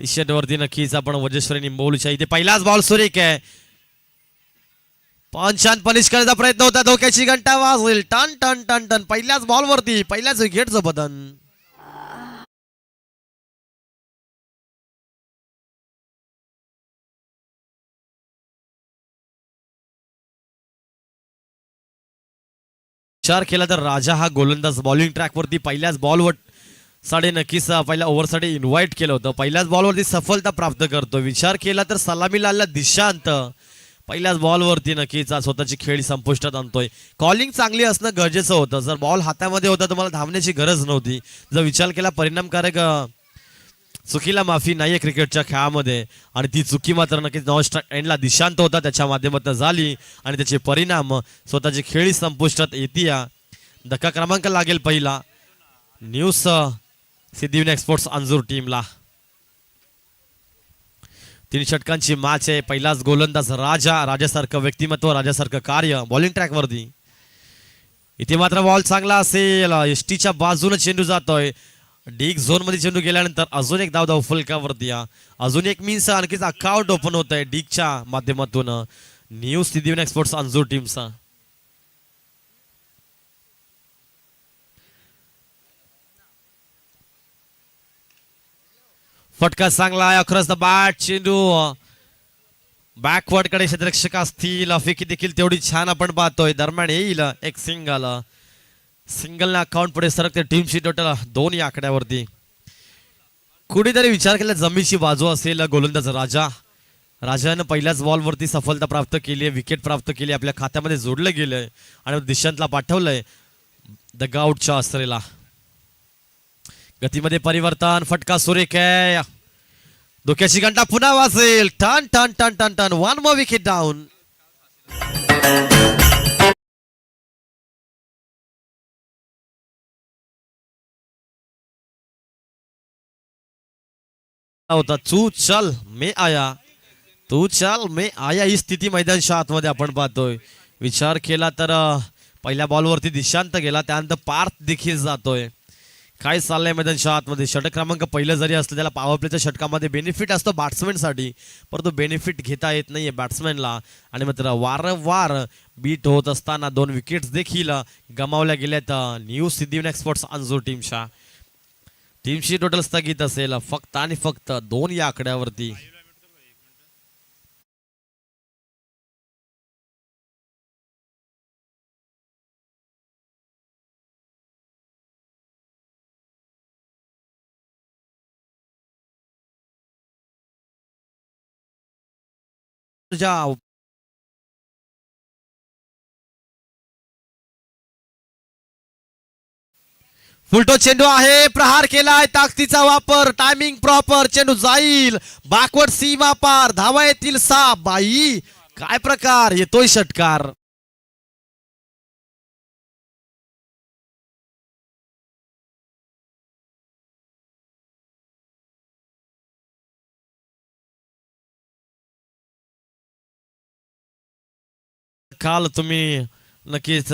T shirt वरती नक्कीच आपण वजेश्वरी निंबवलीच्या इथे पहिलाच बॉल सुरेख आहे. छान पनिश करायचा प्रयत्न होता. धोक्याची घंटा वाजवेल. टन टन टन टन. पहिल्याच बॉल वरती पहिल्याच विकेटचं बदन. विचार केला तर राजा हा गोलंदाज बॉलिंग ट्रॅक वरती पहिल्याच बॉलवर साडे नक्कीच पहिल्या ओव्हरसाठी इन्व्हाइट केलं होतं. पहिल्याच बॉलवरती सफलता प्राप्त करतो. विचार केला तर सलामी लालला दिशांत पहिल्याच बॉलवरती नक्कीच स्वतःची खेळी संपुष्टात आणतोय. कॉलिंग चांगली असणं गरजेचं होतं. जर बॉल हातामध्ये होता तुम्हाला धावण्याची गरज नव्हती. जर विचार केला परिणामकारक चुकीला माफी नाहीये क्रिकेटच्या खेळामध्ये आणि ती चुकी मात्र नक्कीच नॉन स्ट्राइक एंडला दिशांत होता त्याच्या माध्यमातून झाली आणि त्याचे परिणाम स्वतःची खेळी संपुष्टात येतीया. धक्का क्रमांक लागेल पहिला न्यूज सिद्धिविनायक स्पोर्ट्स अंजूर टीमला. 3 षटकांची मॅच आहे. पहिलाच गोलंदाज राजासारखं व्यक्तिमत्व राजासारखं कार्य बॉलिंग ट्रॅक वरती. इथे मात्र बॉल चांगला असेल. एसटीच्या बाजूने चेंडू जातोय. डीग झोन मध्ये चेंडू गेल्यानंतर अजून एक धाव फलकावरती अजून एक मीन्स आणखीच अकाउंट ओपन होत आहे डीगच्या माध्यमातून न्यू सिद्धिविनायक स्पोर्ट्स अंजूर टीमचा. फटका चांगला आहे. अक्रॉस द बॅट चेंडू बॅकवर्ड कडे क्षेत्ररक्षक असतील. फेकी देखील तेवढी छान आपण पाहतोय. दरम्यान येईल एक सिंगल अकाउंट पुढे सरकते. टीमची टोटल 2 या आकड्यावरती. कुणीतरी विचार केला जमीची बाजू असेल गोलंदाज राजानं पहिल्याच बॉलवरती सफलता प्राप्त केली आहे. विकेट प्राप्त केली आपल्या खात्यामध्ये जोडलं गेलंय आणि दिशांतला पाठवलंय डगआउटच्या आसरेला. गतीमध्ये परिवर्तन. फटका सुरेख आहे. धोक्याची घंटा पुन्हा वाजेल. टन टन टन टन टन. 1 मोर विकेट डाऊन. होता तू चल मे आया ही स्थिती मैदानच्या आतमध्ये आपण पाहतोय. विचार केला तर पहिल्या बॉलवरती दिशांत गेला त्यानंतर पार्थ देखील जातोय. काय चाललंय मैदानच्या आतमध्ये. षटक क्रमांक पहिलं जरी असलं त्याला पॉवर प्लेच्या षटकामध्ये बेनिफिट असतो बॅट्समॅनसाठी परंतु बेनिफिट घेता येत नाहीये बॅट्समॅनला आणि मात्र वारंवार बीट होत असताना 2 विकेट्स देखील गमावल्या गेल्यात न्यू सिद्धिविनायक स्पोर्ट्स अंजूर टीमच्या. टीमची टोटल स्थगित असेल फक्त आणि फक्त 2 या आकड्यावरती. फुलटो चेंडू आहे. प्रहार केलाय. ताकदीचा वापर. Timing proper. चेंडू जाईल बॅकवर्ड सीमा पार. धावा येतील 6. बाई काय प्रकार. येतोय षटकार. काल तुम्ही नक्कीच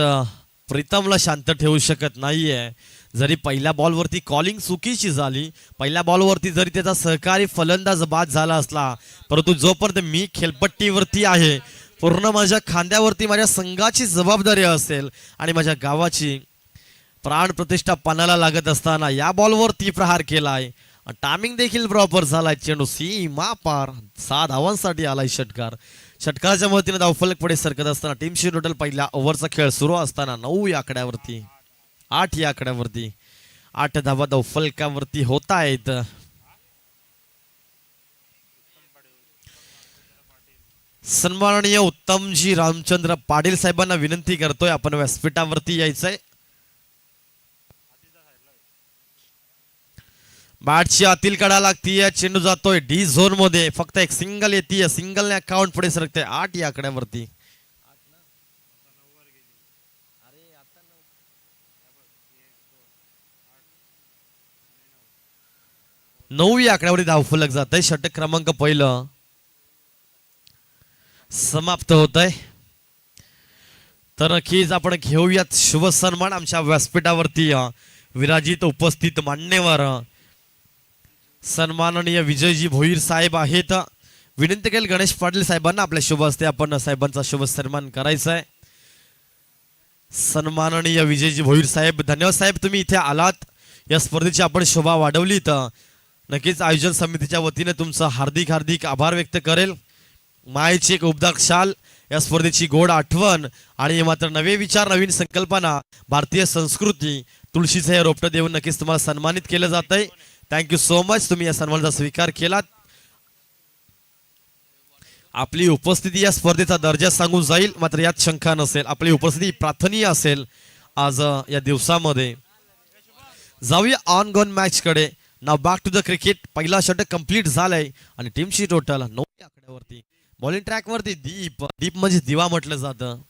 प्रीतमला शांत ठेवू शकत नाहीये. जरी पहिल्या बॉलवरती कॉलिंग चुकीची झाली. पहिल्या बॉलवरती जरी त्याचा सहकारी फलंदाज बाद झाला असला परंतु जोपर्यंत मी खेळपट्टीवरती आहे पूर्ण माझ्या खांद्यावरती माझ्या संघाची जबाबदारी असेल आणि माझ्या गावाची प्राण प्रतिष्ठा पणाला लागत असताना या बॉलवरती प्रहार केलाय. टायमिंग देखील प्रॉपर झालाय. चेंडू सीमा पार. 6 धावांसाठी आलाय षटकार. षटकाराच्या मदतीने धावफलक पुढे सरकत असताना टीमची टोटल पहिल्या ओव्हरचा खेळ सुरू असताना 9 या आकड्यावरती 8 या आकड्यावरती 8 धावा धावफलकावरती होत आहेत. सन्माननीय उत्तमजी रामचंद्र पाटील साहेबांना विनंती करतोय आपण व्यासपीठावरती यायचंय. बॅटची आतील कडा लागतीये. चेंडू जातोय डी झोन मध्ये. फक्त एक सिंगल येते. सिंगलने अकाउंट पुढे सरकते 8 या आकड्यावरती. 9 या आकड्यावरती धावफलक जात आहे. षटक क्रमांक पहिलं समाप्त होत आहे. तर नक्कीच आपण घेऊयात शुभ सन्मान. आमच्या व्यासपीठावरती विराजित उपस्थित मान्यवर सन्माननीय विजयजी भोईर साहेब आहेत. विनंती केली गणेश पाटील साहेबांना आपल्या शुभ हस्ते आपण साहेबांचा शुभ सन्मान करायचा आहे. सन्माननीय विजयजी भोईर साहेब, धन्यवाद साहेब, तुम्ही इथे आलात. या स्पर्धेची आपण शोभा वाढवली तर नक्कीच आयोजन समितीच्या वतीने तुमचं हार्दिक हार्दिक आभार व्यक्त करेल. मायेची एक उबदार शाल, या स्पर्धेची गोड आठवण आणि मात्र नवे विचार, नवीन संकल्पना, भारतीय संस्कृती, तुळशीचं हे रोपटं देऊन नक्कीच तुम्हाला सन्मानित केलं जात आहे. थँक्यू सो मच, तुम्ही या सन्मानाचा स्वीकार केलात. आपली उपस्थिती या स्पर्धेचा दर्जा सांगून जाईल, मात्र यात शंका नसेल, आपली उपस्थिती प्रार्थनीय असेल आज या दिवसामध्ये. जाऊया ऑन गोन मॅच कडे. नाव बॅक टू द क्रिकेट. पहिला षटक कंप्लीट झालाय आणि टीमची टोटल 9 आकड्यावरती. बॉलिंग ट्रॅक वरती दीप, दीप म्हणजे दिवा म्हटलं जातं.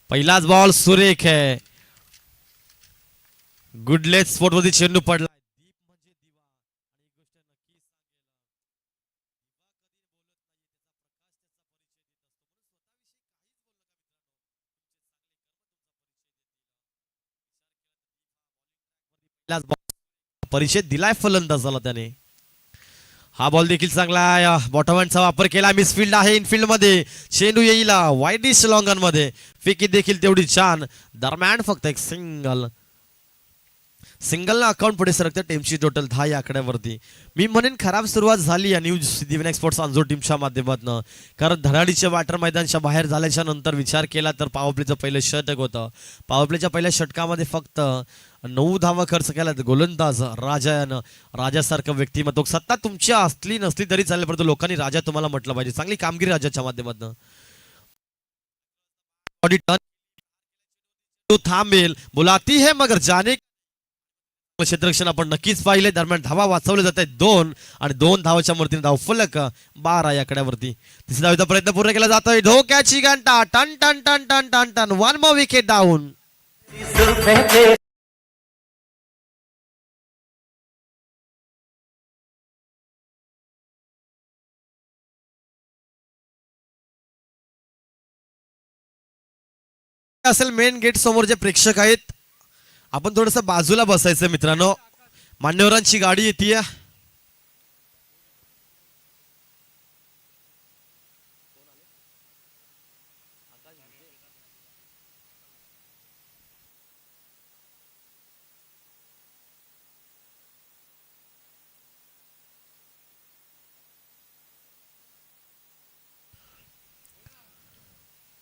पहिलाच बॉल सुरेख आहे. गुडलेट स्पोर्ट वरती चेंडू पडला. दीप म्हणजे दिवा आणि एक गोष्ट नक्की परिचय दिलाय फलंदाजाला त्याने. हा बॉल देखील चांगला आहे. बॉटम हँडचा वापर केला. मिसफिल्ड आहे इनफिल्ड मध्ये. चेंडू येईल वाईडिश लॉंगन मध्ये. फेकी देखील तेवढी छान. दरम्यान फक्त एक सिंगल अकाउंट पुढे सरकतं. टीमची टोटल 10 या आकड्यावरती. मी म्हणेन खराब सुरुवात झाली या न्यूज सिद्धिविनायक स्पोर्ट्स अंजोर टीमच्या माध्यमातून. कारण धडाडीचे बॅटर मैदानाच्या बाहेर झाल्याच्या नंतर विचार केला तर पॉवरप्लेचं पहिलं षटक होतं. पॉवरप्लेच्या पहिल्या षटकामध्ये फक्त 9 धावा खर्च केला. गोलंदाज राजानं, राजासारखं व्यक्तिमत्व. सत्ता तुमची असली नसली तरी चालेल, परंतु लोकांनी राजा तुम्हाला म्हटलं पाहिजे. चांगली कामगिरी राजाच्या माध्यमातून. थांबेल, बुलाती है मगर जाने. क्षेत्ररक्षण आपण नक्कीच पाहिले. दरम्यान धावा वाचवले जात आहेत 2 आणि 2 धावाच्या मर्तीने धावफलक 12 या आकड्यावरती. तिसऱ्या धावेचा प्रयत्न पूर्ण केला जातोय. धोक्याची घंटा. टन टन टन टन टन टन. 1 more विकेट डाऊन. असेल मेन गेट समोर जे प्रेक्षक आहेत, आपण थोडस बाजूला बसायचं मित्रांनो. मान्यवरांची गाडी येते.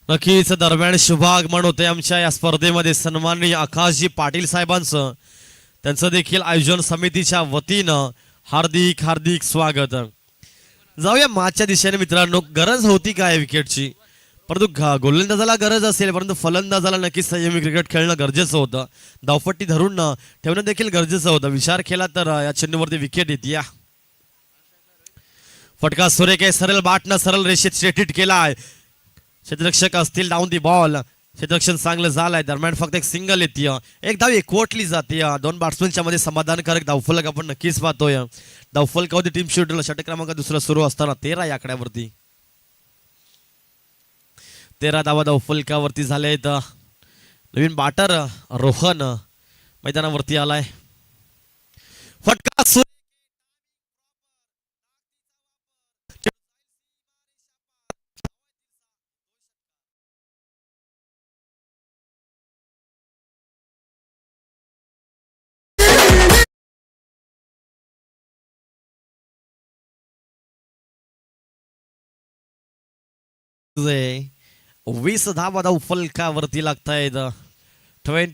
नक्कीच दरम्यान शुभागमन होते आमच्या या स्पर्धेमध्ये. सन्माननीय आकाशजी पाटील साहेबांचं, त्यांचं देखील आयोजन समितीच्या वतीनं हार्दिक हार्दिक स्वागत. जाऊया मागच्या दिशेने मित्रांनो. गरज होती काय विकेटची, परंतु गोलंदाजाला गरज असेल, परंतु फलंदाजाला नक्कीच संयमी क्रिकेट खेळणं गरजेचं होतं. धावपट्टी धरून ठेवणं देखील गरजेचं होतं. विचार केला तर या चेंडूवरती विकेट येते. फटका सुरेख आहे. सरळ बाटनं सरळ रेषेत स्ट्रेट हिट केलाय. क्षेत्ररक्षक असतील डाऊन दी बॉल. क्षेत्ररक्षण चांगलं झालंय. दरम्यान फक्त एक सिंगल येते. एक धाव एकवटली जाते. 2 बॅट्समनच्या मध्ये समाधानकारक धावफलक आपण नक्कीच पाहतोय. धावफलकावरती टीम शूटला षटक क्रमांक दुसरा सुरू असताना 13 या आकड्यावरती. 13 धावा धावफलकावरती झाले आहेत. नवीन बॅटर रोहन मैदानावरती आलाय. फटका आहे. 20 धावा धावफलकावरती लागतायत. 20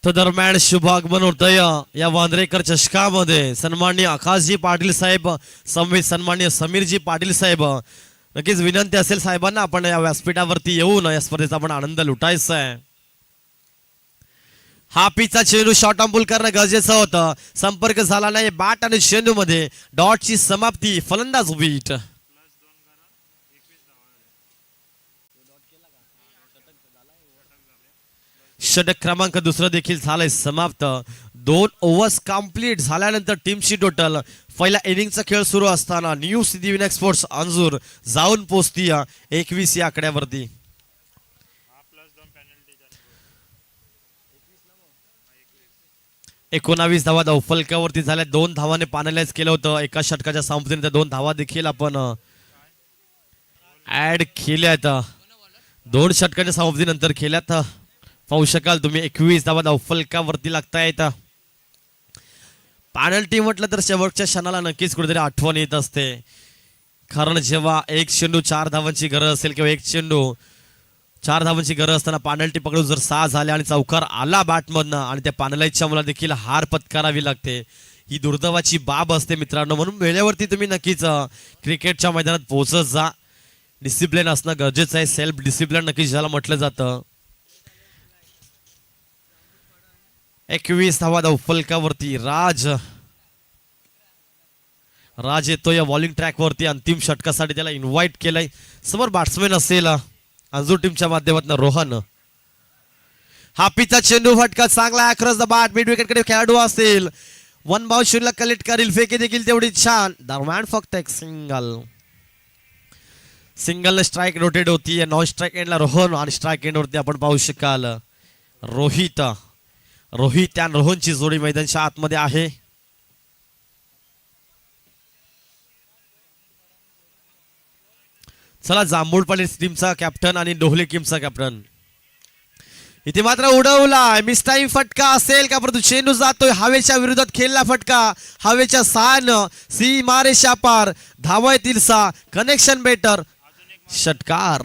तर दरम्यान शुभागमन होतंय या वांद्रेकर चषकामध्ये. सन्माननीय आकाशजी पाटील साहेब, सन्माननीय समीरजी पाटील साहेब, नक्कीच विनंती असेल साहेबांना आपण या व्यासपीठावरती येऊन या स्पर्धेचा आपण आनंद लुटायचा आहे. हा पिचचा चेंडू शॉर्ट अंबुल करणं गरजेचं होतं. संपर्क झाला नाही बॅट आणि चेंडू मध्ये. डॉटची समाप्ती. फलंदाज बीट. षटक क्रमांक दुसरं देखील झालंय समाप्त. 2 ओव्हर्स कंप्लीट झाल्यानंतर टीमची टोटल पहिल्या इनिंगचा खेळ सुरू असताना न्यू सिद्धिविनायक स्पोर्ट्स अंजूर जाऊन पोहोचती 21 या आकड्यावरती. 19 धावा धावफलकावरती झाल्या. 2 धावाने पॅनलाइज केलं होतं एका षटकाच्या समाप्तीनंतर. 2 धावा देखील आपण ऍड केल्यात 2 षटकाच्या समाप्तीनंतर केल्यात. पाहू शकाल तुम्ही 21 धावा धावफलकावरती लागतायत. पेनल्टी म्हटलं तर शेवटच्या क्षणाला नक्कीच कुठेतरी आठवण येत असते. कारण जेव्हा एक चेंडू 4 धावांची गरज असेल किंवा एक चेंडू 4 धावांची गरज असताना पेनल्टी पकडून जर 6 झाले आणि चौकार आला बॅटमधनं आणि त्या पॅनलाइजच्या मुला देखील हार पत्करावी लागते, ही दुर्दैवाची बाब असते मित्रांनो. म्हणून वेळेवरती तुम्ही नक्कीच क्रिकेटच्या मैदानात पोहोचत जा. डिसिप्लिन असणं गरजेचं आहे. सेल्फ डिसिप्लिन नक्कीच ज्याला म्हटलं जातं. 21 धावा धावफलकावरती राज येतोय बॉलिंग ट्रॅक वरती. अंतिम षटकासाठी त्याला इन्व्हाइट केलंय. समोर बॅट्समॅन असेल अंजूर टीमच्या माध्यमातून रोहन. हा पिचा चेंडू फटका चांगला across the bat. Mid wicket कडे खेळाडू असेल. 1 बाउंस शिल्लक कलेक्ट करील. फेकी देखील तेवढी छान. दरम्यान फक्त एक सिंगल स्ट्राईक रोटेट होती. नॉन स्ट्राईक एंडला रोहन आणि स्ट्राईक एंड वरती आपण पाहू शकाल रोहित आणि रोहनची जोडी मैदानाच्या आतमध्ये आहे. चला जांभूळपाडी टीमचा कॅप्टन आणि डोहले टीमचा कॅप्टन. इथे मात्र उडवला. मिस टाइम फटका असेल का? परंतु चेंडू जातोय हवेच्या विरोधात. खेळला फटका हवेच्या सहाय्यानं. सी मारे शापार. धावा येतील 6. Connection better. षटकार.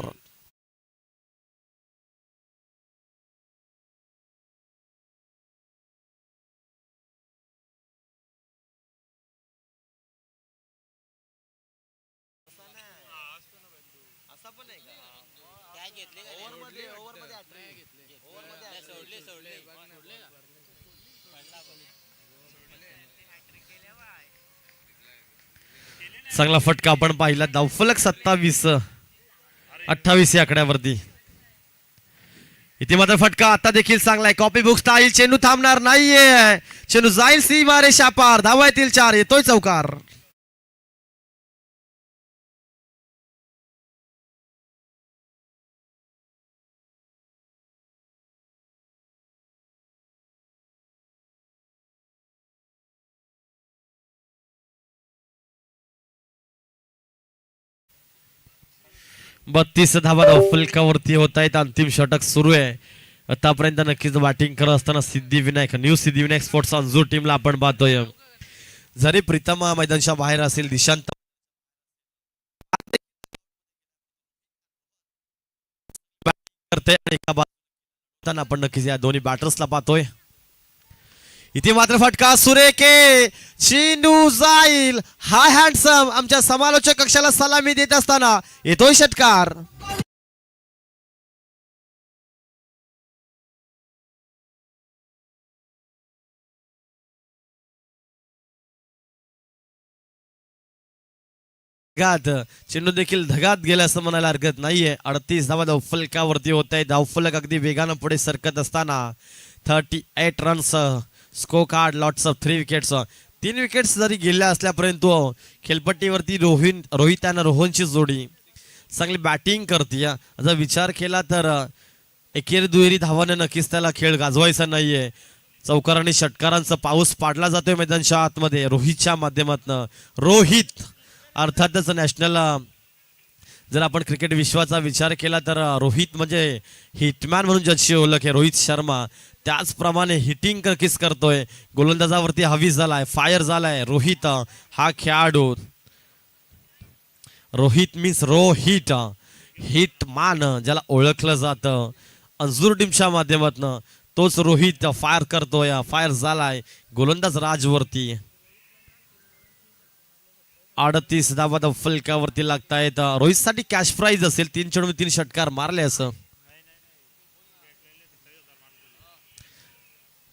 चांगला फटका आपण पाहिला. धावफलक 27-28 या आकड्यावरती. इथे मात्र फटका आता देखील चांगला आहे. Copy book style. चेंडू थांबणार नाहीये. चेंडू जाईल सी मारे शापार. धावा येतील 4. येतोय चौकार. बत्तीस धावा धावफलकावरती होत आहेत. अंतिम षटक सुरू आहे. आतापर्यंत नक्कीच बॅटिंग करत असताना न्यू सिद्धिविनायक स्पोर्ट्स अंजूर टीमला आपण पाहतोय. जरी प्रीतम मैदानच्या बाहेर असेल, दिशांत करते आपण नक्कीच या दोन्ही बॅटर्सला पाहतोय. इथे मात्र फटका सुरेखे. चेंडू जाईल. हाय हँडसम. आमच्या समालोचक कक्षाला सलामी देत असताना येतोय षटकार. चेंडू देखील धगात गेला असं म्हणायला हरकत नाहीये. 38 धावा धावफलकावरती होत आहे. धावफलक अगदी वेगानं पुढे सरकत असताना 38 runs score card. Lots of 3 wickets. 3 wickets जरी गेल्या असल्यापर्यंत खेळपट्टीवरती रोहित आणि रोहनची जोडी चांगली बॅटिंग करते. जर विचार केला तर एकेरी दुहेरी धावाने नक्कीच त्याला खेळ गाजवायचा नाहीये. चौकार आणि षटकारांचा पाऊस पाडला जातोय मैदानच्या आतमध्ये रोहितच्या माध्यमातून. रोहित अर्थातच नॅशनल, जर आपण क्रिकेट विश्वाचा विचार केला तर रोहित म्हणजे हिटमॅन म्हणून ज्याची ओळख आहे रोहित शर्मा, त्याचप्रमाणे हिटिंग नक्कीच करतोय. गोलंदाजावरती हवी झालाय, फायर झालाय रोहित हा खेळाडू. रोहित मीन्स रोहित, हिटमॅन ज्याला ओळखलं जातं अंजूर टीमच्या माध्यमातून, तोच रोहित फायर करतोय. फायर झालाय गोलंदाज राजवरती. 38 धावा फलकावरती लागतायत. रोहित साठी कॅश प्राइज असेल. 3 चेंडू 3 षटकार मारले असं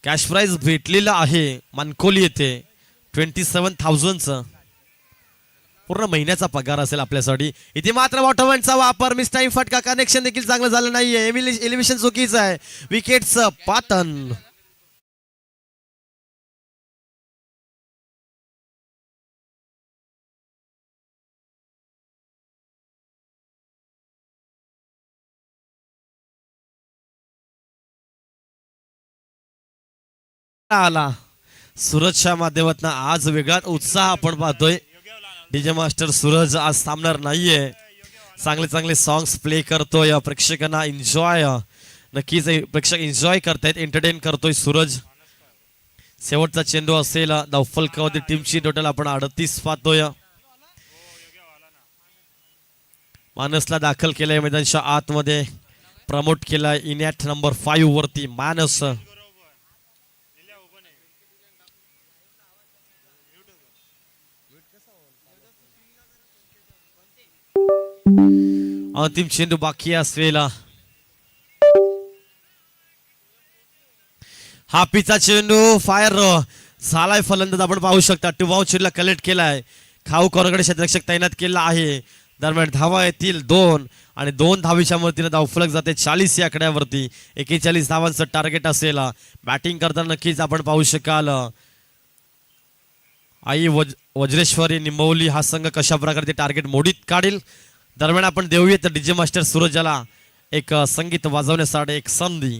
कॅश प्राइज भेटलेला आहे मानकोली येथे 27,000 पूर्ण महिन्याचा पगार असेल आपल्यासाठी. इथे मात्र वॉटरमॅनचा वापर, मिस टाइम फटका, कनेक्शन देखील चांगलं झालं नाहीये. एलिव्हेशन चुकीचं आहे, विकेटचं पातन. आला सूरजच्या माध्यमातून आज वेगळाच उत्साह आपण पाहतोय. डीजे मास्टर सूरज आज थांबणार नाहीये. चांगले चांगले सॉंग्स प्ले करतोय. प्रेक्षकांना एन्जॉय नक्कीच प्रेक्षक एन्जॉय करतायत. एंटरटेन करतोय सूरज. शेवटचा चेंडू असेल धावफलकावरती टीमची टोटल आपण 38 पाहतोय. मानसला दाखल केलंय मैदानाच्या आतमध्ये. प्रमोट केलाय इनॅट नंबर 5 वरती मानस. अंतिम चेंडू बाकी असलेला हा पिचा चेंडू फायर झालाय. फलंदाज आपण पाहू शकता टिवाव चेंडूला कलेक्ट केलाय. खाऊ कॉर्नरकडे क्षेत्ररक्षक तैनात केला आहे. दरम्यान धावा येतील 2 आणि 2 धावीच्या मदतीने धावफलक जाते 40 या आकड्यावरती. 41 धावांचं टार्गेट असेल. बॅटिंग करताना नक्कीच आपण पाहू शकाल आई वज्रेश्वरी निंबवली हा संघ कशा प्रकारे ते टार्गेट मोडीत काढेल. दरम्यान आपण देऊयात डीजे मास्टर सूरजला एक संगीत वाजवण्यासाठी एक संधी.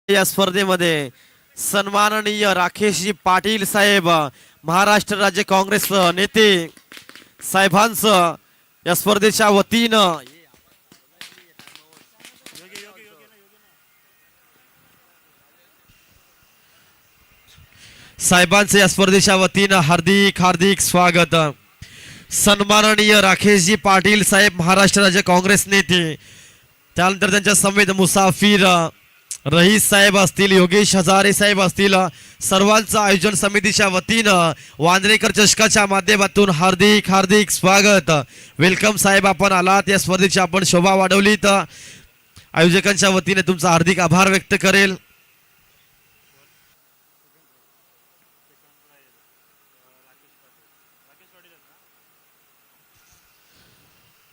या स्पर्धेमध्ये सन्माननीय राकेशजी पाटील साहेब महाराष्ट्र राज्य काँग्रेस नेते साहेबांचं या स्पर्धेच्या वतीनं साहेबांचं या स्पर्धेच्या वतीनं हार्दिक हार्दिक स्वागत. सन्माननीय राकेशजी पाटील साहेब महाराष्ट्र राज्य काँग्रेस नेते. त्यानंतर त्यांच्या समेत मुसाफिर रईस साहेब असतील, योगेश हजारे साहेब असतील, सर्वांचं आयोजन समितीच्या वतीनं वांद्रेकर चषकाच्या माध्यमातून हार्दिक हार्दिक स्वागत. वेलकम साहेब, आपण आलात. या स्पर्धेची आपण शोभा वाढवलीत. आयोजकांच्या वतीने तुमचा हार्दिक आभार व्यक्त करेल.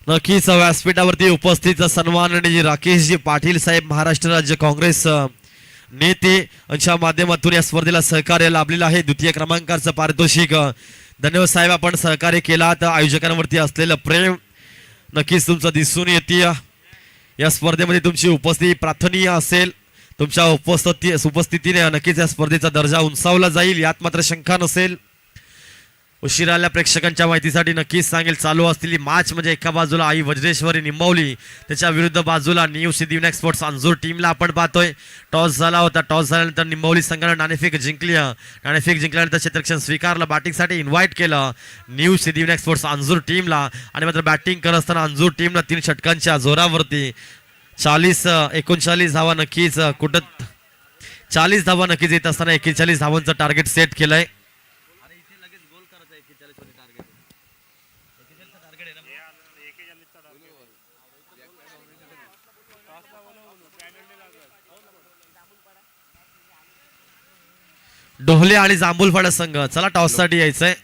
नक्कीच व्यासपीठावरती उपस्थित सन्माननीय राकेशजी पाटील साहेब महाराष्ट्र राज्य काँग्रेस नेते यांच्या माध्यमातून या स्पर्धेला सहकार्य लाभलेलं आहे. द्वितीय क्रमांकाचं पारितोषिक. धन्यवाद साहेब, आपण सहकार्य केलात. आयोजकांवरती असलेलं प्रेम नक्कीच तुमचं दिसून येते. या स्पर्धेमध्ये तुमची उपस्थिती प्रार्थनीय असेल. तुमच्या उपस्थितीने नक्कीच या स्पर्धेचा दर्जा उंचावला जाईल यात मात्र शंका नसेल. उशिरा आल्या प्रेक्षकांच्या माहितीसाठी नक्कीच सांगेल, चालू असलेली मॅच म्हणजे एका बाजूला आई वज्रेश्वरी निंबवली, त्याच्या विरुद्ध बाजूला न्यू सिद्धिविनायक स्पोर्ट्स अंजूर टीमला आपण पाहतोय. टॉस झाला होता. टॉस झाल्यानंतर निंबवली संघाने नाणेफेक जिंकली. नाणेफेक जिंकल्यानंतर क्षेत्ररक्षण स्वीकारलं. बॅटिंगसाठी इन्व्हाइट केलं न्यू सिद्धिविनायक स्पोर्ट्स अंजूर टीमला आणि मात्र बॅटिंग करत असताना अंजूर टीमला 3 षटकांच्या जोरावरती 39 धावा नक्कीच 40 धावा नक्कीच येत असताना 41 धावांचं टार्गेट सेट केलंय. डोहले आणि जांभूलफडा संघ चला टॉस साठी यायचंय.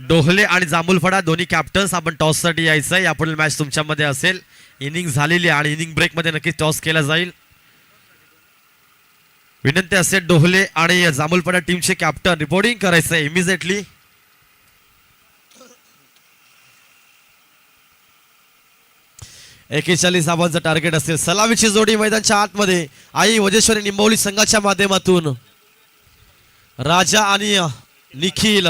डोहले आणि जांभूलफडा दोन्ही कॅप्टन्स आपण टॉस साठी यायचंय. यापुढील मॅच तुमच्यामध्ये असेल. इनिंग झालेली आणि इनिंग ब्रेक मध्ये नक्कीच टॉस केला जाईल. विनंती असेल डोहले आणि जांभूलफडा टीमचे कॅप्टन रिपोर्टिंग करायचंय इमिजिएटली. एकेचाळीस धावांचं टार्गेट असेल. सलामीची जोडी मैदानाच्या आतमध्ये आई वजेश्वरी निंबवली संघाच्या माध्यमातून राजा आणि निखिल.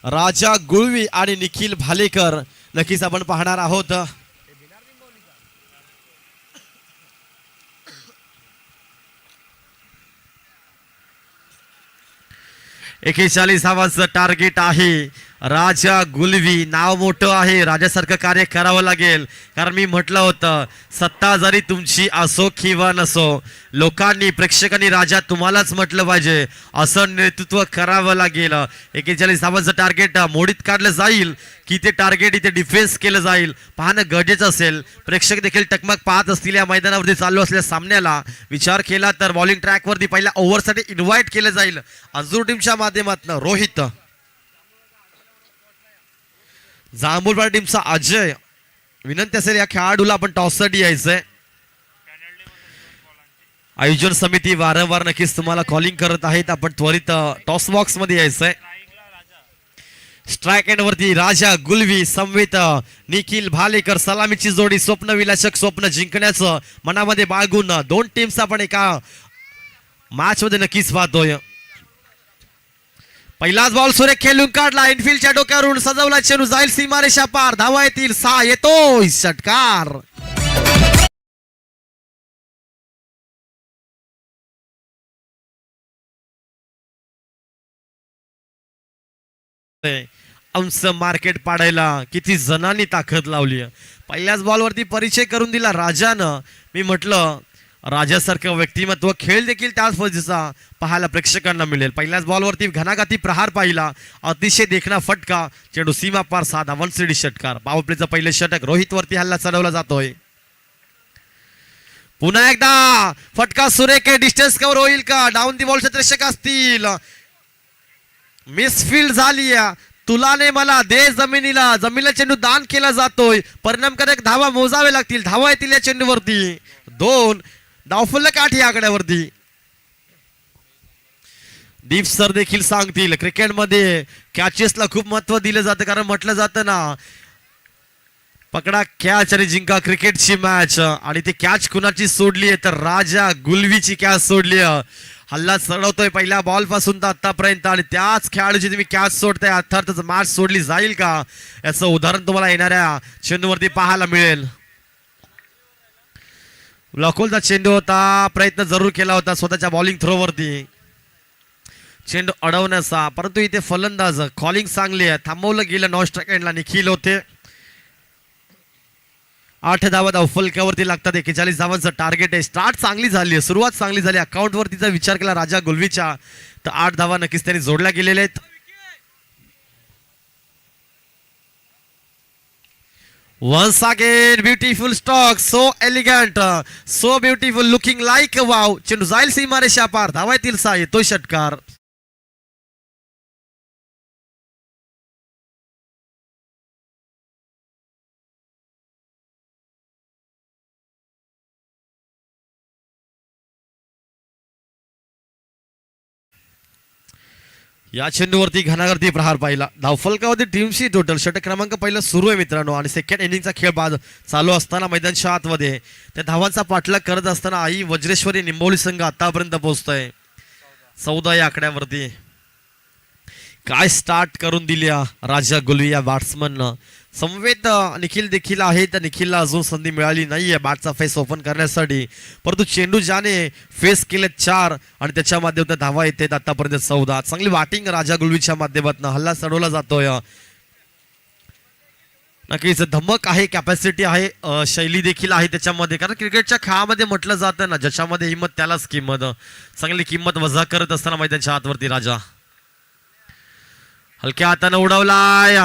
राजा गुळवी आणि निखिल भालेकर नक्कीच आपण पाहणार आहोत. एकेचाळीस धावांचं टार्गेट आहे राजा गुलवी नाव मोठं आहे, राजासारखं कार्य करावं लागेल. कारण मी म्हटलं होतं, सत्ता जरी तुमची असो किंवा नसो, लोकांनी प्रेक्षकांनी राजा तुम्हालाच म्हटलं पाहिजे, असं नेतृत्व करावं लागेल. 41 धावांचं टार्गेट मोडीत काढलं जाईल की ते टार्गेट इथे डिफेन्स केलं जाईल पाहणं गरजेचं असेल. प्रेक्षक देखील टकमक पाहत असतील या मैदानावरती चालू असलेल्या सामन्याला. विचार केला तर बॉलिंग ट्रॅकवरती पहिल्या ओव्हरसाठी इन्व्हाइट केलं जाईल अंजूर टीमच्या माध्यमातून रोहित, जांभूळपाडा टीमचा अजय. विनंती असेल या खेळाडूला आपण टॉससाठी यायचंय. आयोजन समिती वारंवार नक्कीच तुम्हाला कॉलिंग करत आहेत, आपण त्वरित टॉस बॉक्स मध्ये यायचंय. स्ट्राइक एंड वरती राजा गुलवी समवेत निखिल भालेकर, सलामीची जोडी. स्वप्न विलासक स्वप्न जिंकण्याचं मनामध्ये बाळगून दोन टीम्स आपण एका मॅच मध्ये नक्कीच पाहतोय. पहिलाच बॉल सुरेख खेळून काढला, इनफिल्डच्या डोक्यावरून सजवला चेंडू, जाईल सीमारेषा पार, धावा येतील 6, येतोय षटकार. अंश मार्केट पाडायला किती जणांनी ताकद लावली. पहिल्याच बॉलवरती परिचय करून दिला राजानं. मी म्हटलं राजासारखं व्यक्तिमत्व खेळ देखील त्याच पद्धतीचा पाहायला प्रेक्षकांना मिळेल. पहिल्याच बॉलवरती घणाघाती प्रहार पाहिला, अतिशय देखणा फटका, चेंडू सीमा पार, 6 धावांसाठी षटकार. पॉवर प्लेचं पहिलं षटक रोहित वरती हल्ला चढवला जातोय. पुन्हा एकदा फटका सुरेख, डिस्टन्स कव्हर होईल का? डाऊन दी बॉल क्षेत्ररक्षक असतील, मिसफील्ड झाली. तुलाने मला दे जमिनीला चेंडू दान केला जातोय. परिणामकारक धावा मोजावे लागतील, धावा येतील या चेंडूवरती. 2 डावफलक 8 या आकड्यावरती. दीप सर देखील सांगतील क्रिकेटमध्ये कॅचेसला खूप महत्व दिलं जातं, कारण म्हटलं जातं ना, पकडा कॅच आणि जिंका क्रिकेटची मॅच. आणि ती कॅच कुणाची सोडली आहे तर राजा गुलवीची कॅच सोडली. हल्ला चढवतोय पहिल्या बॉल पासून तर आतापर्यंत, आणि त्याच खेळाडूची तुम्ही कॅच सोडताय, अर्थातच मॅच सोडली जाईल का याचं उदाहरण तुम्हाला येणाऱ्या चेंडूवरती पाहायला मिळेल. लॉकोलचा चेंडू होता, प्रयत्न जरूर केला होता स्वतःच्या बॉलिंग थ्रोवरती चेंडू अडवण्याचा, परंतु इथे फलंदाज कॉलिंग चांगली आहे, थांबवलं गेलं. 9 सेकंडला निखिल होते. 8 धावा धावफलकावरती लागतात. 41 धावांचं टार्गेट आहे. स्टार्ट चांगली झाली आहे, सुरुवात चांगली झाली. अकाउंट वरती जर विचार केला राजा गुलवीच्या तर 8 धावा नक्कीच त्यांनी जोडल्या गेलेल्या आहेत. Once again beautiful stock, so elegant, so beautiful, looking like wow. चेंडू जाईल सीमारेषा पार, धावा येतील 6, येतोय षटकार. या चेंडूवरती घणागर्दी प्रहार पाहिला. धावफलकावरती टीमशी टोटल षटक क्रमांक पहिला सुरू आहे मित्रांनो, आणि सेकंड इनिंगचा खेळ बाद चालू असताना मैदानच्या आतमध्ये त्या धावांचा पाठलाग करत असताना आई वज्रेश्वरी निंबोली संघ आतापर्यंत पोहोचतोय 14 या आकड्यावरती. काय स्टार्ट करून दिल्या राजा गुलवी या बॅट्समननं. समवेत निखिल देखील आहे, तर निखिलला अजून संधी मिळाली नाहीये बॅटचा फेस ओपन करण्यासाठी, परंतु चेंडू ज्याने फेस केले 4 आणि त्याच्या माध्यमातून धावा येते आतापर्यंत 14. चांगली बॅटिंग राजा गुलवीच्या माध्यमातून, हल्ला चढवला जातोय. नक्कीच धमक आहे, कॅपॅसिटी आहे, शैली देखील आहे त्याच्यामध्ये, कारण क्रिकेटच्या खेळामध्ये म्हटलं जातं ना, ज्याच्यामध्ये हिंमत त्यालाच किंमत. चांगली किंमत वजा करत असताना मैदानच्या आतवरती राजा हलक्या हाताने उडवलाय.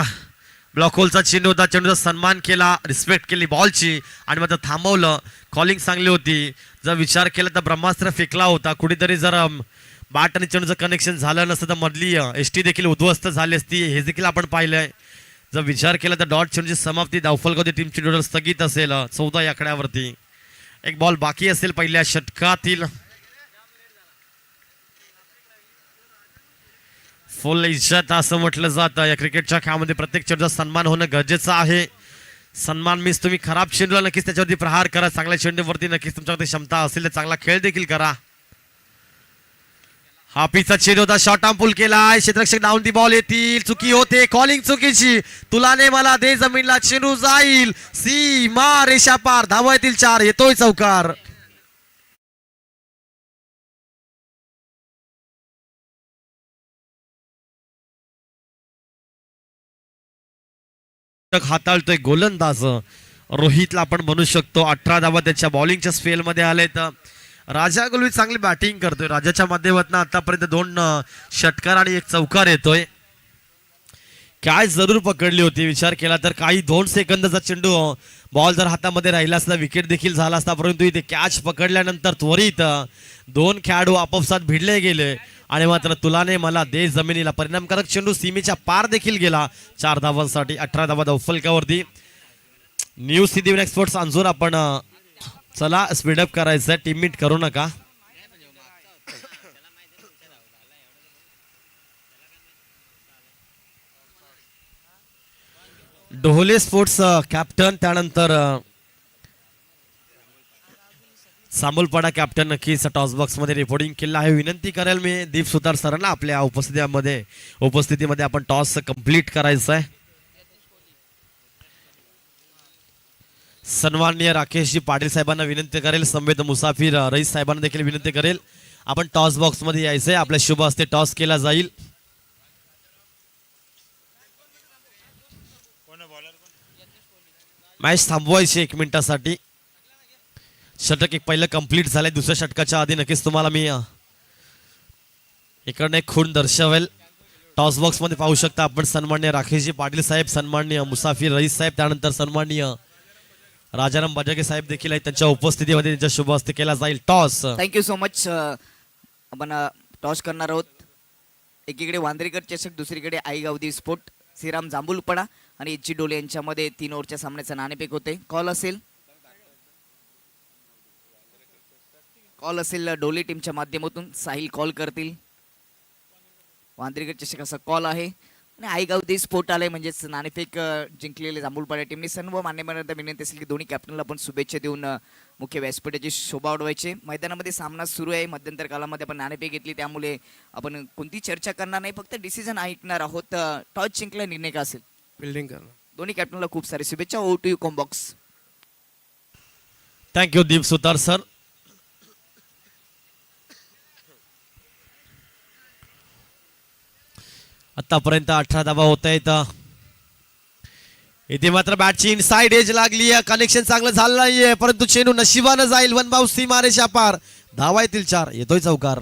ब्लॉक होलचा चेंडू होता, चेंडूचा सन्मान केला, रिस्पेक्ट केली बॉलची आणि मात्र थांबवलं. कॉलिंग चांगली होती. जर विचार केला तर ब्रह्मास्त्र फेकला होता कुठेतरी. जर बॅट आणि चेंडूचं कनेक्शन झालं नसतं तर मधली एसटी देखील उद्ध्वस्त झाली असती, हे देखील आपण पाहिलंय. जर विचार केला तर डॉट चेंडूची समाप्ती धावफलकावरती टीमची टोटल स्थगित असेल 14 या आकड्यावरती. एक बॉल बाकी असेल पहिल्या षटकातील. फुल इज्जत असं म्हटलं जातं या क्रिकेटच्या खेळामध्ये. प्रत्येक चेंडूचा सन्मान होणं गरजेचं आहे. सन्मान मीन्स तुम्ही खराब चेंडूला नक्कीच त्याच्यावरती प्रहार करा, चांगल्या चेंडूवरती नक्कीच तुमच्याकडे क्षमता असेल तर चांगला खेळ देखील करा. हा पिचचा चेंडू होता, शॉर्ट आर्म पुल केलाय, क्षेत्ररक्षक डाऊन दी बॉल येतील, चुकी होते, कॉलिंग चुकीची. तुलाने मला दे जमीनला, चेंडू जाईल सीमा रेषा पार, धावा येतील 4, येतोय चौकार. हाताळतोय गोलंदाज रोहितला आपण म्हणू शकतो. 18 धावा त्याच्या बॉलिंगच्या स्पेल मध्ये आले. तर राजा गुलवी चांगली बॅटिंग करतोय. राजाच्या माध्यमातून आतापर्यंत 2 षटकार आणि 1 चौकार येतोय. काय जरूर पकडली होती विचार केला तर. काही 2 सेकंदाचा चेंडू बॉल जर हातामध्ये राहिला असता विकेट देखील झाला असता. परंतु इथे कॅच पकडल्यानंतर त्वरित 2 खेळाडू आपापसात भिडले गेले आणि मात्र तुलाने मला देश जमिनीला परिणामकारक चेंडू सीमेच्या पार देखील गेला. 4 धावांसाठी 18 धावा धावफलकावरती. न्यू सिद्धिविनायक स्पोर्ट्स अंजूर आपण चला स्पीडअप करायचं. टीममीट करू नका. डोहले स्पोर्ट्स कॅप्टन, त्यानंतर सामुलपाडा कॅप्टन नक्कीच टॉस बॉक्स मध्ये रिपोर्टिंग केलं आहे. विनंती करेल मी दीप सुतार सरांना आपल्या उपस्थितीमध्ये आपण टॉस कंप्लीट करायचं आहे. सन्माननीय राकेशजी पाटील साहेबांना विनंती करेल. संवेद मुसाफिर रईस साहेबांना देखील विनंती करेल आपण टॉस बॉक्स मध्ये यायचंय. आपल्या शुभ हस्ते टॉस केला जाईल. मॅच थांबवायची 1 मिनिटासाठी. षटक एक पहिलं कंप्लीट झालंय. दुसऱ्या षटकाच्या आधी नक्कीच तुम्हाला मी इकडनं एक खूण दर्शवेल. टॉस बॉक्स मध्ये पाहू शकता आपण सन्माननीय राकेशजी पाटील साहेब, सन्माननीय मुसाफिर रईस साहेब, त्यानंतर सन्माननीय राजाराम बजागे साहेब देखील आहेत. त्यांच्या उपस्थितीमध्ये त्यांच्या शुभ हस्ते केला जाईल टॉस. Thank you so much. आपण टॉस करणार आहोत. एकीकडे वांद्रेकर चषक, दुसरीकडे आईगावदी स्पोर्ट, श्रीराम जांभूलपडा आणि एच डोले यांच्यामध्ये 3 ओव्हरच्या सामन्याचं नाणेफेक होते. कॉल असेल डोले टीमच्या माध्यमातून. साहिल कॉल करतील. वांद्रेकर चषकाचा कॉल आहे आणि आईगावदी स्पोर्ट आलाय म्हणजेच नाणेफेक जिंकलेले जांभूलपाडा टीमने. सर्व मान्यवरांना विनंती असेल की दोन्ही कॅप्टनला पण शुभेच्छा देऊन मुख्य व्यासपीठाची शोभा वाढवायची. मैदानामध्ये सामना सुरू आहे. मध्यंतर कालामध्ये आपण नाणेफेक घेतली त्यामुळे आपण कोणती चर्चा करणार नाही, फक्त डिसिजन ऐकणार आहोत. टॉस जिंकला निर्णय का असेल? फिल्डिंग करणं. दोन्ही कॅप्टनला खूप सारे शुभेच्छा. ओ टू यू कॉम्बॉक्स. Thank you Deep Sutar sir. आतापर्यंत 18 धावा होत आहेत. इथे मात्र बॅटची इनसाइड एज लागली आहे. कनेक्शन चांगलं झालं नाहीये, परंतु चेंडू नशिबानं जाईल. 1 बाउन्स सी मारेच्या पार. धावा येतील 4. येतोय चौकार.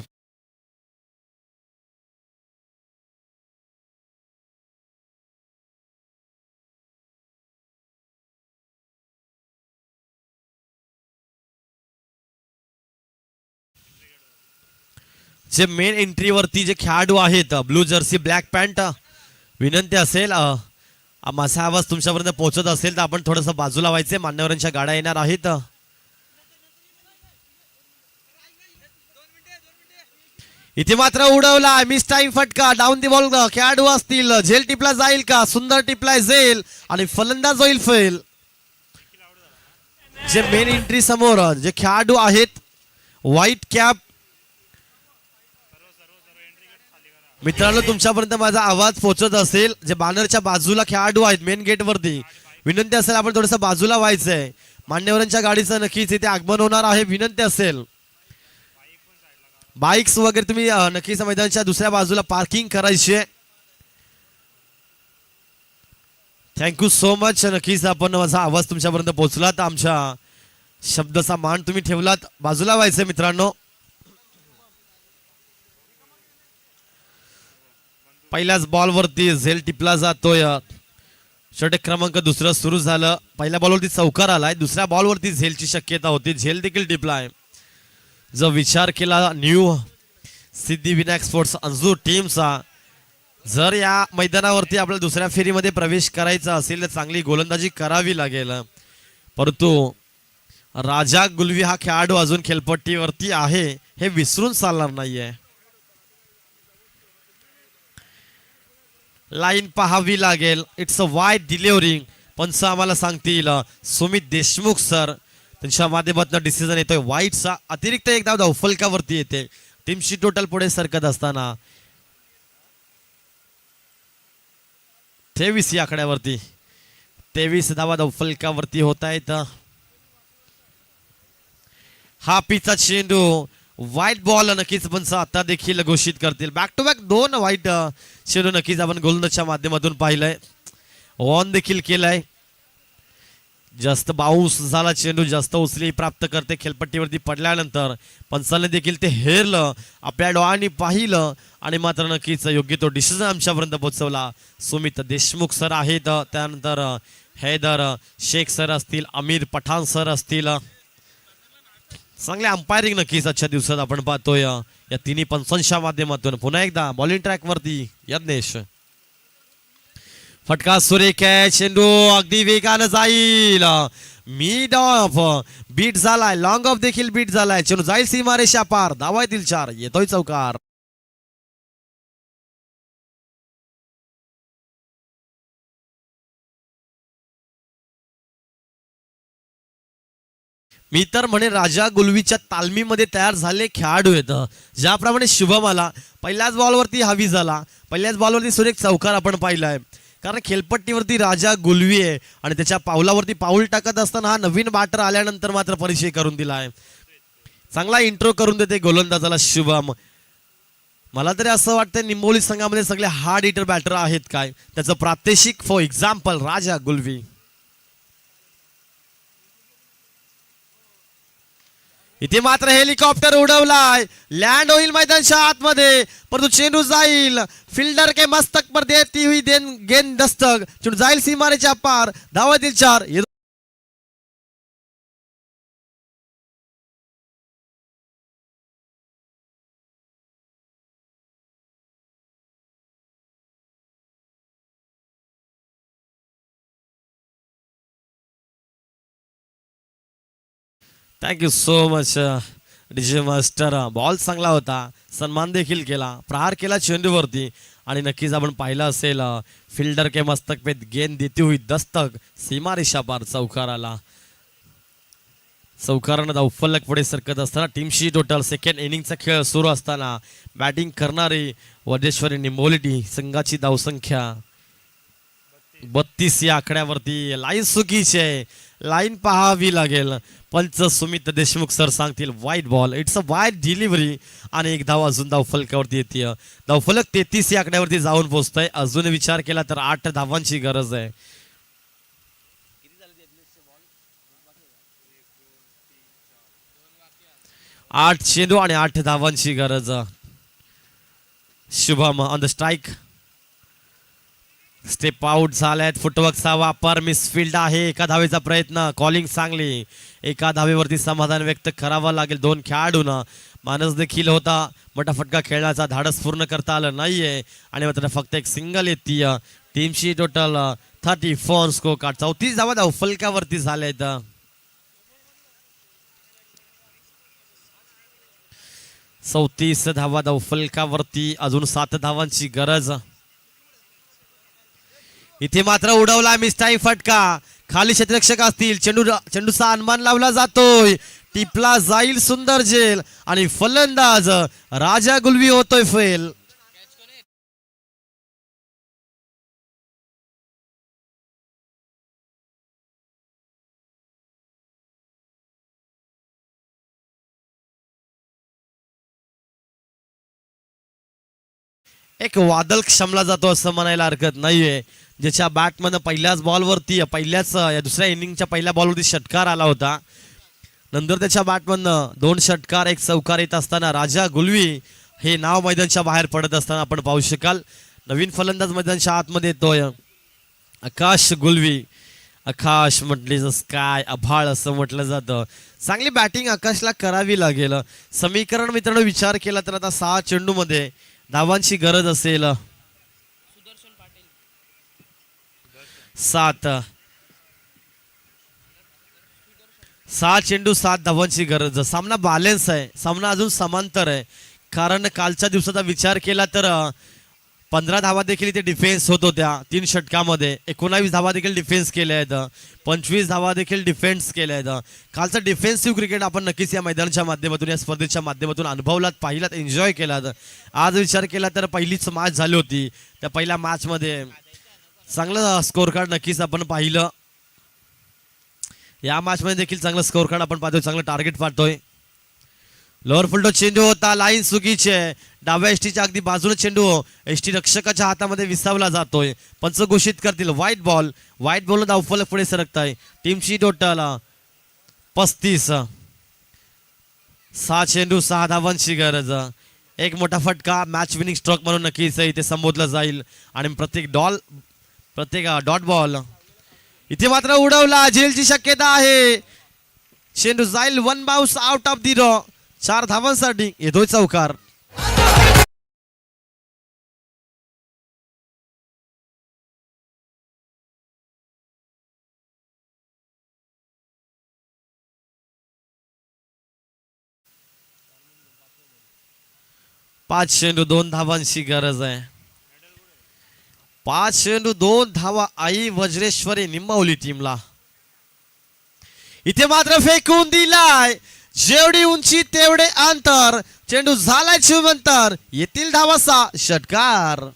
जे मेन एंट्रीवरती जे खेळाडू आहेत ब्लू जर्सी ब्लॅक पॅन्ट, विनंती असेल माझा आवाज तुमच्यापर्यंत पोहोचत असेल तर आपण थोडंसं बाजूला व्हायचे. मान्यवरांच्या गाड्या येणार आहेत. इथे मात्र उडवला. मिस टाइम फटका. Down the ball. खेळाडू असतील. झेल टिपला जाईल का? सुंदर टिपलाय झेल आणि फलंदाज होईल फेल. जे मेन एंट्री समोर जे खेळाडू आहेत व्हाईट कॅप, मित्रांनो तुमच्यापर्यंत माझा आवाज पोहोचत असेल. जे बॅनरच्या बाजूला खेळाडू आहेत मेन गेट वरती, विनंती असेल आपण थोडस बाजूला व्हायचंय. मान्यवरांच्या गाडीचं नक्कीच इथे आगमन होणार आहे. विनंती असेल बाईक्स वगैरे तुम्ही नक्कीच मैदानाच्या दुसऱ्या बाजूला पार्किंग करायची. Thank you so much. नक्कीच आपण माझा आवाज तुमच्यापर्यंत पोहोचला तर आमच्या शब्दाचा मान तुम्ही ठेवलात. बाजूला व्हायचंय मित्रांनो. पहिल्याच बॉलवरती झेल टिपला जातोय. षटक क्रमांक 2 सुरू झालं. पहिल्या बॉलवरती चौकार आलाय. दुसऱ्या बॉलवरती झेलची शक्यता होती. झेल देखील टिपलाय. जर विचार केला न्यू सिद्धिविनायक स्पोर्ट्स अंजूर टीमचा, जर या मैदानावरती आपल्याला दुसऱ्या फेरीमध्ये प्रवेश करायचा असेल तर चांगली गोलंदाजी करावी लागेल. परंतु राजा गुलवी हा खेळाडू अजून खेळपट्टीवरती आहे हे विसरून चालणार नाहीये. लाईन पाहावी लागेल. It's a wide delivering. पंच आम्हाला सांगतील सुमित देशमुख सर, त्यांच्या माध्यमातून डिसिजन येतोय वाईटचा. अतिरिक्त एक धाव धावफलकावरती येते. टीमची टोटल पुढे सरकत असताना 23 या आकड्यावरती 23 धावा धावफलकावरती होत आहेत. हा पिचा चेंडू व्हाईट बॉल नक्कीच पंच आता देखील घोषित करतील. बॅक टू बॅक 2 व्हाईट चेंडू नक्कीच आपण गोलंदाजच्या माध्यमातून पाहिलंय. ऑन देखील केलाय. जास्त बाउन्स झाला चेंडू, जास्त उचली प्राप्त करते खेळपट्टीवरती पडल्यानंतर. पंचाने देखील ते हेरलं, आपल्या डोळ्यांनी पाहिलं आणि मात्र नक्कीच योग्य तो डिसिजन आमच्यापर्यंत पोहोचवला. सुमित देशमुख सर आहेत, त्यानंतर हैदर शेख सर असतील, अमीर पठाण सर असतील. चांगले अंपायरिंग नक्कीच आजच्या दिवसात आपण पाहतोय या तिन्ही पंचांच्या माध्यमातून. पुन्हा एकदा बॉलिंग ट्रॅक वरती यज्ञेश. फटका सुरेख आहे, चेंडू अगदी वेगानं जाईल. मिड ऑफ बीट झालाय, लॉंग ऑफ देखील बीट झालाय. चेंडू जाईल सीमारेषा पार, धावा येतील 4, येतोय चौकार. मी तर म्हणे राजा गुलवीच्या तालमीमध्ये तयार झाले खेळाडू आहेत. ज्याप्रमाणे शुभम आला, पहिल्याच बॉलवरती हवी झाला, पहिल्याच बॉलवरती सुरेख चौकार आपण पाहिलाय. कारण खेळपट्टीवरती राजा गुलवी आहे आणि त्याच्या पावलावरती पाऊल टाकत असताना हा नवीन बॅटर आल्यानंतर मात्र परिचय करून दिलाय. चांगला इंट्रो करून देते गोलंदाजाला शुभम. मला तरी असं वाटतं निंबोली संघामध्ये सगळे हार्ड हिटर बॅटर आहेत काय, त्याचं प्रात्यक्षिक फॉर एक्झाम्पल राजा गुलवी. इथे मात्र हेलिकॉप्टर उडवलाय, लँड होईल मैदानच्या आतमध्ये, परंतु चेंडू जाईल फिल्डर के मस्तक पर देती हुई गेंद दस्तक. चेंडू जाईल सीमारेच्या पार, धावा येतील 4. Thank you so much DJ master. Ball चांगला होता, सन्मान देखील केला, प्रहार केला चेंडूवरती आणि नक्कीच आपण पाहिलं असेल फिल्डर के मस्तक पे गेंद देती हुई दस्तक, सीमारेषा पार चौकाराला. चौकारानं धावफलक पुढे सरकत असताना टीमशी टोटल सेकंड इनिंगचा खेळ सुरू असताना बॅटिंग करणारी वडेश्वरी निंबोली संघाची धावसंख्या 32 या आकड्यावरती. लाईन चुकीची आहे, लाईन पाहावी लागेल. पंच सुमित देशमुख सर सांगतील वाईट बॉल, इट्स अ वाईट डिलिव्हरी आणि एक धाव अजून धावफलकावरती येते. धावफलक 33 या आकड्यावरती जाऊन पोहोचतोय. अजून विचार केला तर 8 धावांची गरज आहे. 8 चेंडू आणि 8 धावांची गरज. Shubham on the strike, step out झाल्यात, फुटवर्कचा वापर, मिसफिल्ड आहे. एका धावेचा प्रयत्न, कॉलिंग चांगली, एका धावेवरती समाधान व्यक्त करावं लागेल 2 खेळाडूंना. मानस देखील होता, मोठा फटका खेळण्याचा धाडस पूर्ण करता आलं नाहीये आणि मात्र फक्त एक सिंगल येते. टीमची टोटल 34 स्कोर कार्ड. 34 धावा धावफलकावरती झाल्यात. चौतीस धावा धावफलकावरती, अजून 7 धावांची गरज. इथे मात्र उडवला मिस्टाई फटका, खाली क्षेत्ररक्षक असतील, चेंडूचा अनुमान लावला जातोय, टिपला जाईल सुंदर झेल आणि फलंदाज राजा गुलवी होतोय फेल. एक वादळ क्षमला जातो असं म्हणायला हरकत नाहीये. ज्याच्या बॅटमधनं पहिल्याच बॉलवरती या दुसऱ्या इनिंगच्या पहिल्या बॉलवरती षटकार आला होता. नंतर त्याच्या बॅटमधनं 2 षटकार 1 चौकार येत असताना राजा गुलवी हे नाव मैदानच्या बाहेर पडत असताना आपण पाहू शकाल. नवीन फलंदाज मैदानच्या आतमध्ये येतोय आकाश गुलवी. आकाश म्हटली स्काय, आभाळ असं म्हटलं जातं. चांगली बॅटिंग आकाशला करावी लागेल. समीकरण मित्रांनो विचार केला तर आता 6 चेंडूमध्ये धावांची गरज असेल 7. 6 चेंडू 7 धावांची गरज. सामना बॅलन्स आहे, सामना अजून समांतर आहे. कारण कालच्या दिवसाचा विचार केला तर 15 धावा देखील इथे डिफेन्स होत होत्या 3 षटकामध्ये. 19 धावा देखील डिफेन्स केल्या आहेत, 25 धावा देखील डिफेन्स केल्या आहेत. कालचा डिफेन्सिव्ह क्रिकेट आपण नक्कीच या मैदानाच्या माध्यमातून, या स्पर्धेच्या माध्यमातून अनुभवलात, पाहिलात, एन्जॉय केलात. आज विचार केला तर पहिलीच मॅच झाली होती. त्या पहिल्या मॅचमध्ये चांगलं स्कोर कार्ड नक्कीच आपण पाहिलं. या मॅचमध्ये देखील चांगलं स्कोर कार्ड आपण पाहतोय, चांगलं टार्गेट पाहतोय. लोअर फुलटो चेंडू होता, लाईन चुकीची आहे. डाव्या एसटीच्या अगदी बाजूने चेंडू एसटी रक्षकाच्या हातामध्ये विसावला जातोय. पंच घोषित करतील व्हाईट बॉल. व्हाईट बॉल धावफलक पुढे सरकताय. टीमची टोटल 35. 6 चेंडू 6 धावांची गरज. एक मोठा फटका मॅच विनिंग स्ट्रोक म्हणून नक्कीच इथे संबोधलं जाईल. आणि प्रत्येक डॉट बॉल इथे मात्र उडवला. झेलची शक्यता आहे. चेंडू जाईल one bounce out of the raw. 4 धावांसाठी येतोय चौकार. पाच चेंडू 2 धावांची गरज आहे. 5 चेंडू 2 धावा आई वज्रेश्वरी निंबावली टीमला. इथे मात्र फेकून दिलाय. जेवढी उंची तेवढे अंतर. चेंडू झालाय शिवंतर. येतील धावासा षटकार.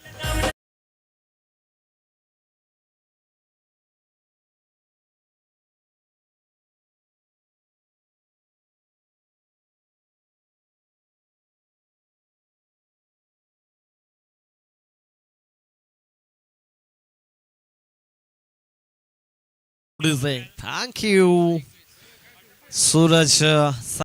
Thank you Suraj.